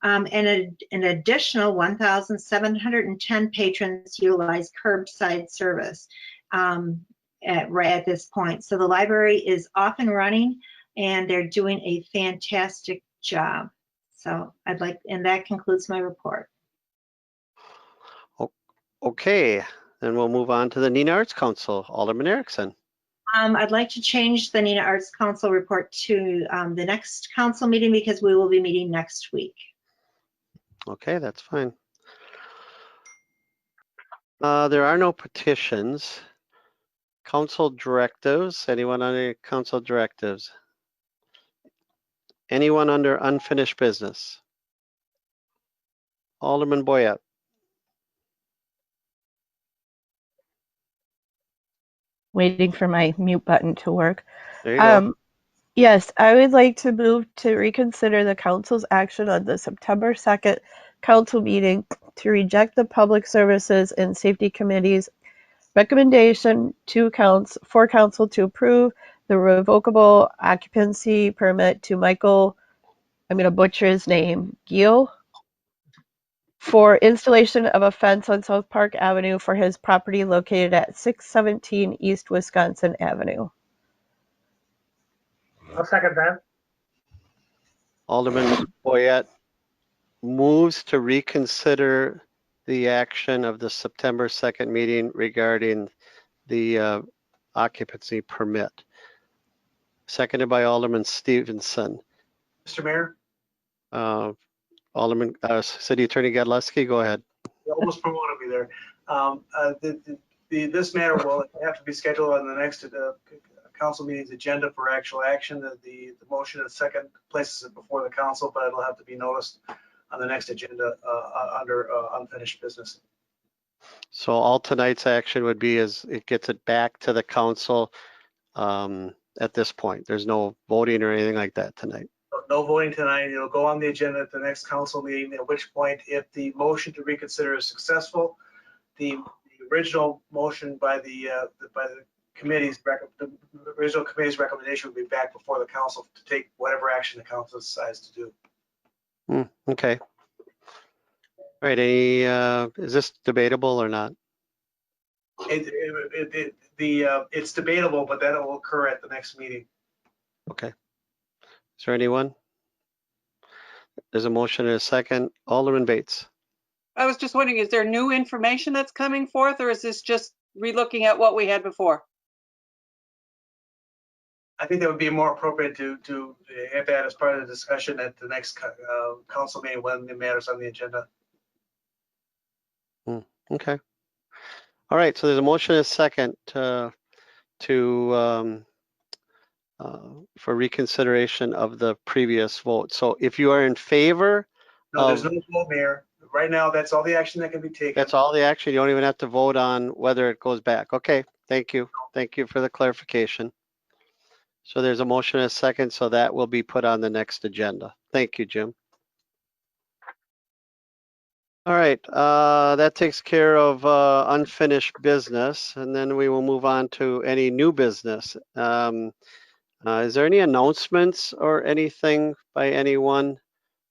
and an additional 1,710 patrons utilize curbside service at this point. So the library is off and running, and they're doing a fantastic job. So and that concludes my report. Okay, then we'll move on to the Neenah Arts Council. Alderman Erickson. I'd like to change the Neenah Arts Council report to the next council meeting because we will be meeting next week. Okay, that's fine. There are no petitions. Council directives. Anyone under council directives? Anyone under unfinished business? Alderman Boyette. Waiting for my mute button to work. There you go. Yes, I would like to move to reconsider the council's action on the September 2nd council meeting to reject the Public Services and Safety Committee's recommendation for council to approve the revocable occupancy permit to Michael, I'm going to butcher his name, Giel, for installation of a fence on South Park Avenue for his property located at 617 East Wisconsin Avenue. I'll second that. Alderman Boyette moves to reconsider the action of the September 2nd meeting regarding the occupancy permit. Seconded by Alderman Stevenson. Mr. Mayor? Alderman, City Attorney Godlewski, go ahead. You almost promoted me there. This matter will have to be scheduled on the next council meeting's agenda for actual action. The motion and second places it before the council, but it'll have to be noticed on the next agenda under unfinished business. So all tonight's action would be is it gets it back to the council at this point. There's no voting or anything like that tonight. No voting tonight. It'll go on the agenda at the next council meeting, at which point, if the motion to reconsider is successful, the original motion by the committee's original committee's recommendation would be back before the council to take whatever action the council decides to do. Okay. All right. Is this debatable or not? It's debatable, but that will occur at the next meeting. Okay. Is there anyone? There's a motion and a second. Alderman Bates. I was just wondering, is there new information that's coming forth, or is this just relooking at what we had before? I think that would be more appropriate to have that as part of the discussion at the next council meeting when it matters on the agenda. Okay. All right, so there's a motion and a second for reconsideration of the previous vote. So if you are in favor No, there's of, no vote, Mayor. Right now, that's all the action that can be taken. that's all the action, you don't even have to vote on whether it goes back. Okay, thank you. Thank you for the clarification. So there's a motion and a second, so that will be put on the next agenda. Thank you, Jim. All right, that takes care of unfinished business, and then we will move on to any new business. Is there any announcements or anything by anyone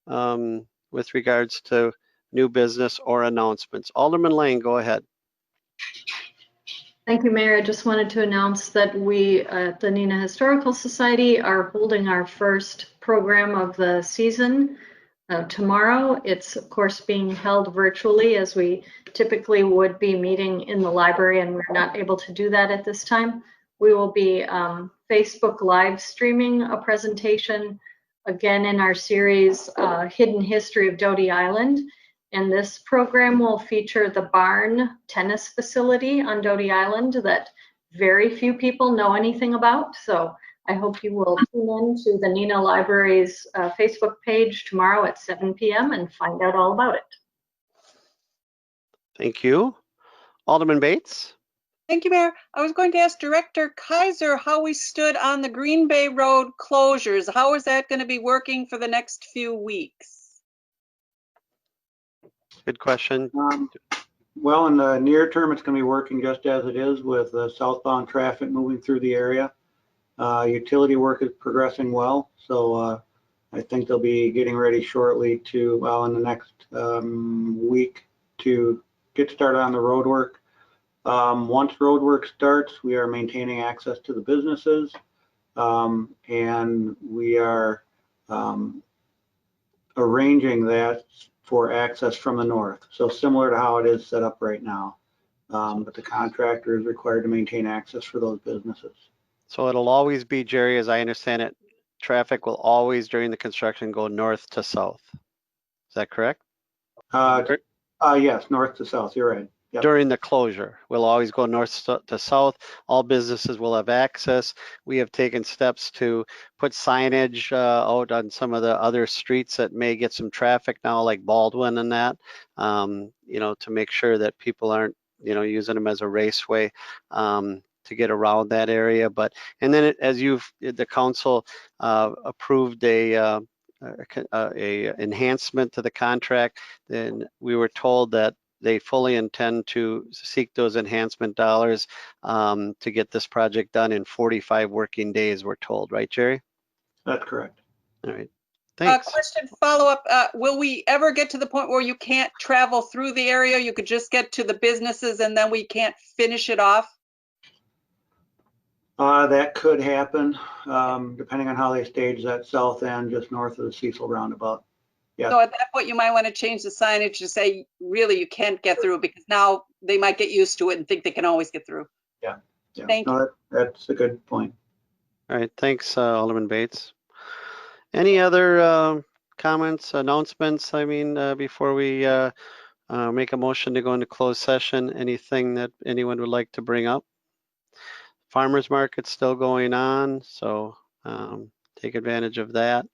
with regards to new business or announcements? Alderman Lane, go ahead. Thank you, Mayor. I just wanted to announce that we at the Neenah Historical Society are holding our first program of the season tomorrow. It's, of course, being held virtually, as we typically would be meeting in the library, and we're not able to do that at this time. We will be Facebook live streaming a presentation, again, in our series, Hidden History of Doty Island. And this program will feature the Barn tennis facility on Doty Island that very few people know anything about. So I hope you will tune in to the Neenah Library's Facebook page tomorrow at 7 p.m. and find out all about it. Thank you. Alderman Bates? Thank you, Mayor. I was going to ask Director Kaiser how we stood on the Green Bay Road closures. How is that going to be working for the next few weeks? Good question. Well, in the near term, it's going to be working just as it is with southbound traffic moving through the area. Utility work is progressing well, so I think they'll be getting ready shortly to, well, in the next week to get started on the road work. Once road work starts, we are maintaining access to the businesses, and we are arranging that for access from the north. So similar to how it is set up right now. But the contractor is required to maintain access for those businesses. So it'll always be, Jerry, as I understand it, traffic will always during the construction go north to south. Is that correct? Yes, north to south, you're right. Yep. During the closure, we'll always go north to south. All businesses will have access. We have taken steps to put signage out on some of the other streets that may get some traffic now, like Baldwin and that, you know, to make sure that people aren't, you know, using them as a raceway to get around that area. But, and then as the council approved a enhancement to the contract, then we were told that they fully intend to seek those enhancement dollars to get this project done in 45 working days, we're told, right, Jerry? That's correct. All right, thanks. Question follow-up, will we ever get to the point where you can't travel through the area? You could just get to the businesses and then we can't finish it off? That could happen, depending on how they stage that south end just north of the Cecil roundabout. Yeah. So at that point, you might want to change the signage to say, really, you can't get through, because now they might get used to it and think they can always get through. Yeah. Yeah. Thank you. That's a good point. All right, thanks, Alderman Bates. Any other comments, announcements? I mean, before we make a motion to go into closed session, anything that anyone would like to bring up? Farmers market's still going on, so take advantage of that.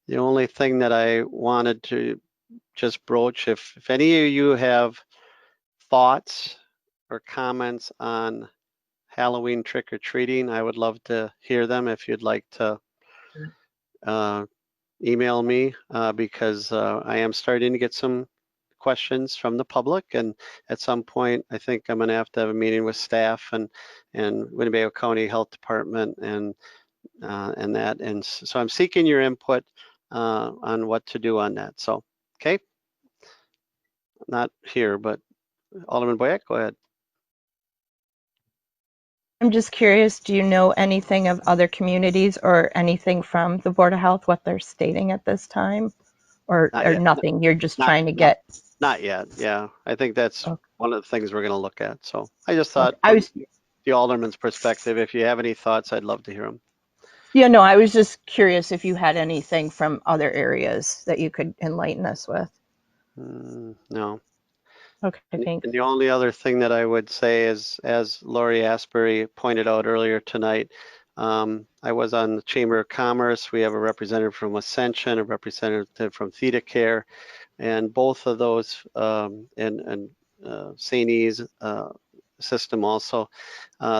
The only thing that I wanted to just broach, if any of you have thoughts or comments on Halloween trick-or-treating, I would love to hear them. If you'd like to email me, because I am starting to get some questions from the public, and at some point I think I'm going to have a meeting with staff and Winnebago County Health Department and that, and so I'm seeking your input on what to do on that. So, okay, not here, but Alderman Boyack, go ahead. I'm just curious, do you know anything of other communities or anything from the Board of Health, what they're stating at this time? Or Not yet. nothing, you're just Not, trying to not, get, not yet. Yeah, I think that's okay. one of the things we're going to look at. So I just thought I from was, the alderman's perspective, if you have any thoughts, I'd love to hear them. yeah, no, I was just curious if you had anything from other areas that you could enlighten us with. No. Okay, thanks. And the only other thing that I would say is, as Lori Asbury pointed out earlier tonight, I was on the Chamber of Commerce. We have a representative from Ascension, a representative from Theta Care, and both of those, and St. E's system also,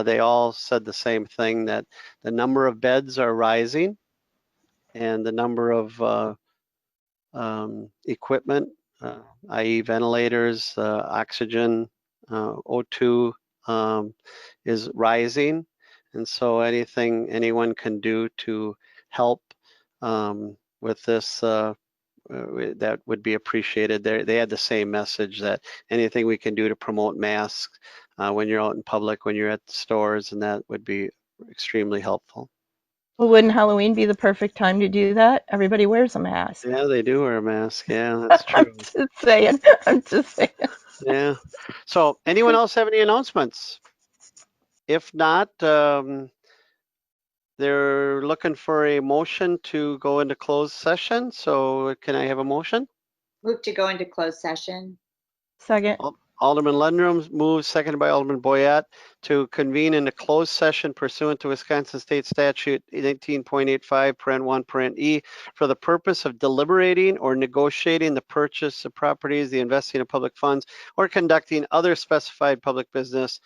they all said the same thing, that the number of beds are rising and the number of equipment, i.e. ventilators, oxygen, O2, is rising. And so anything anyone can do to help with this, that would be appreciated. They had the same message, that anything we can do to promote masks when you're out in public, when you're at the stores, and that would be extremely helpful. Well, wouldn't Halloween be the perfect time to do that? Everybody wears a mask. Yeah, they do wear a mask. Yeah, that's true. I'm just saying. Yeah. So anyone else have any announcements? If not, they're looking for a motion to go into closed session. So can I have a motion? Move to go into closed session. Second. Alderman Lundrum moves, seconded by Alderman Boyette, to convene in a closed session pursuant to Wisconsin State Statute 19.85, parent 1, parent E, for the purpose of deliberating or negotiating the purchase of properties, the investing of public funds, or conducting other specified public business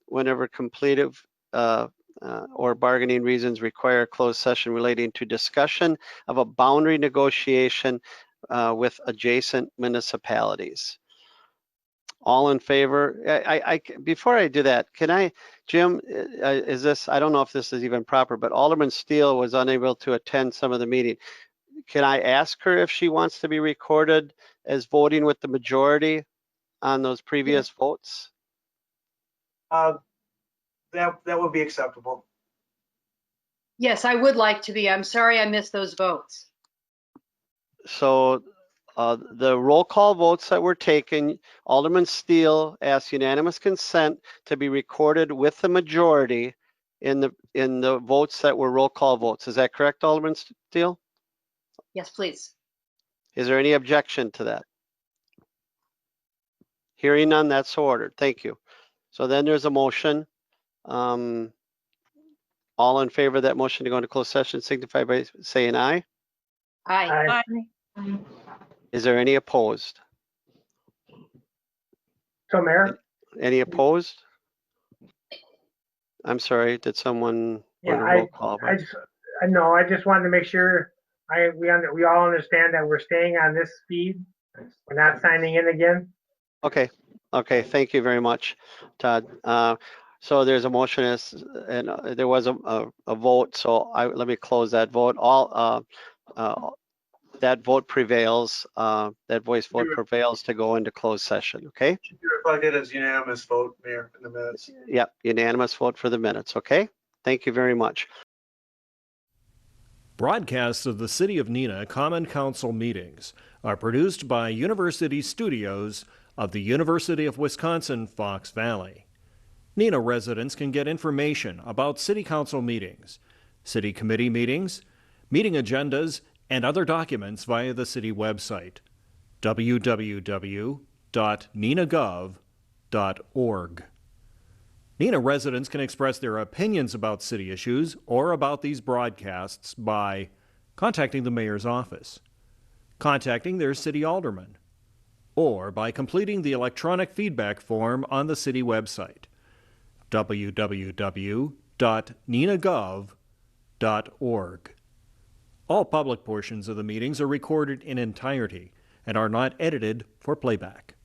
whenever completed or bargaining reasons require a closed session relating to discussion of a boundary negotiation with adjacent municipalities. All in favor? Before I do that, can I, Jim, is this, I don't know if this is even proper, but Alderman Steele was unable to attend some of the meeting. Can I ask her if she wants to be recorded as voting with the majority on those previous votes? That would be acceptable. Yes, I would like to be. I'm sorry I missed those votes. So the roll call votes that were taken, Alderman Steele asked unanimous consent to be recorded with the majority in the votes that were roll call votes. Is that correct, Alderman Steele? Yes, please. Is there any objection to that? Hearing none, that's so ordered. Thank you. So then there's a motion. All in favor of that motion to go into closed session signify by saying aye. Aye. Aye. Is there any opposed? So Mayor? Any opposed? I'm sorry, did someone want Yeah, a roll call? I just wanted to make sure we all understand that we're staying on this speed. We're not signing in again. Okay, thank you very much, Todd. So there's a motion and there was a vote, so let me close that vote. That vote prevails, that voice vote prevails to go into closed session, okay? Should be reflected as unanimous vote, Mayor, in the minutes. Yep, unanimous vote for the minutes, okay? Thank you very much. Broadcasts of the City of Neenah Common Council meetings are produced by University Studios of the University of Wisconsin-Fox Valley. Neenah residents can get information about City Council meetings, City Committee meetings, meeting agendas, and other documents via the City website, www.neenahgov.org. Neenah residents can express their opinions about city issues or about these broadcasts by contacting the mayor's office, contacting their city alderman, or by completing the electronic feedback form on the city website, www.neenahgov.org. All public portions of the meetings are recorded in entirety and are not edited for playback.